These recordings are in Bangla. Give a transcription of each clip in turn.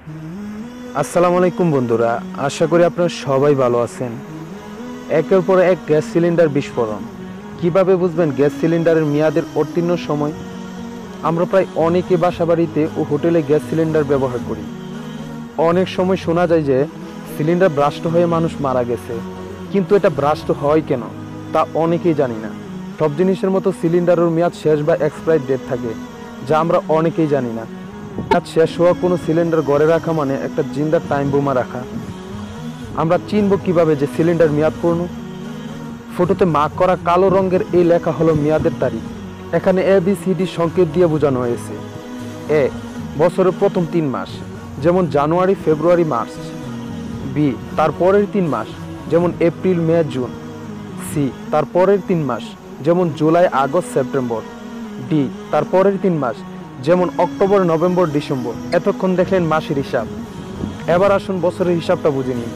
আসসালামু আলাইকুম বন্ধুরা, আশা করি আপনারা সবাই ভালো আছেন। একের পর এক গ্যাস সিলিন্ডার বিস্ফোরণ। কিভাবে বুঝবেন গ্যাস সিলিন্ডারের মেয়াদের উত্তীর্ণ সময়? আমরা প্রায় অনেকে বাসাবাড়িতে ও হোটেলে গ্যাস সিলিন্ডার ব্যবহার করি। অনেক সময় শোনা যায় যে সিলিন্ডার ব্রাস্ট হয়ে মানুষ মারা গেছে, কিন্তু এটা ব্রাস্ট হয় কেন তা অনেকেই জানি না। সব জিনিসের মতো সিলিন্ডারের মেয়াদ শেষ বা এক্সপায়ার ডেট থাকে, যা আমরা অনেকেই জানি না। মেয়াদ শেষ হওয়া কোনো সিলিন্ডার ঘরে রাখা মানে একটা জিন্দা টাইম বোমা রাখা। আমরা চিনব কিভাবে যে সিলিন্ডার মেয়াদ পূর্ণ? ফটোতে মার্ক করা কালো রঙের এই লেখা হলো মেয়াদের তারিখ। এখানে ABCD সংকেত দিয়ে বোঝানো হয়েছে। এ, বছরের প্রথম 3 মাস, যেমন জানুয়ারি, ফেব্রুয়ারি, মার্চ। বি, তার পরের 3 মাস, যেমন এপ্রিল, মে, জুন। সি, তার পরের 3 মাস, যেমন জুলাই, আগস্ট, সেপ্টেম্বর। ডি, তার পরের 3 মাস, যেমন অক্টোবর, নভেম্বর, ডিসেম্বর। এতক্ষণ দেখলেন মাসের হিসাব, এবার আসুন বছরের হিসাবটা বুঝে নিন।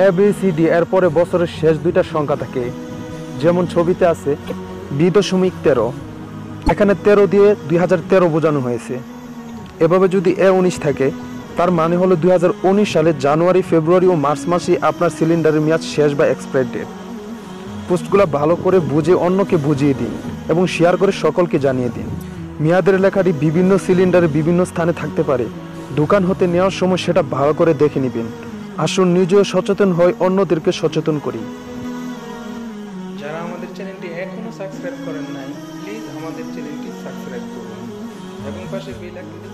ABCD এর পরে বছরের শেষ দুইটা সংখ্যা থাকে, যেমন ছবিতে আছে 2.13। এখানে 13 দিয়ে 2013 বোঝানো হয়েছে। এভাবে যদি A19 থাকে, তার মানে হলো 2019 সালের জানুয়ারি, ফেব্রুয়ারি ও মার্চ মাসে আপনার সিলিন্ডারের মেয়াদ শেষ বা এক্সপায়ার ডেট। পোস্টগুলো ভালো করে বুঝে অন্যকে বুঝিয়ে দিন এবং শেয়ার করে সকলকে জানিয়ে দিন। মেয়াদের লেখাটি বিভিন্ন সিলিন্ডারে বিভিন্ন স্থানে থাকতে পারে। দোকান হতে নেওয়ার সময় সেটা ভালো করে দেখে নেবেন। আসুন নিজেও সচেতন হয়ে অন্যদেরকে সচেতন করি। যারা আমাদের চ্যানেলটি এখনো সাবস্ক্রাইব করেন নাই, প্লিজ আমাদের চ্যানেলটি সাবস্ক্রাইব করুন এবং পাশে বেল আইকনটি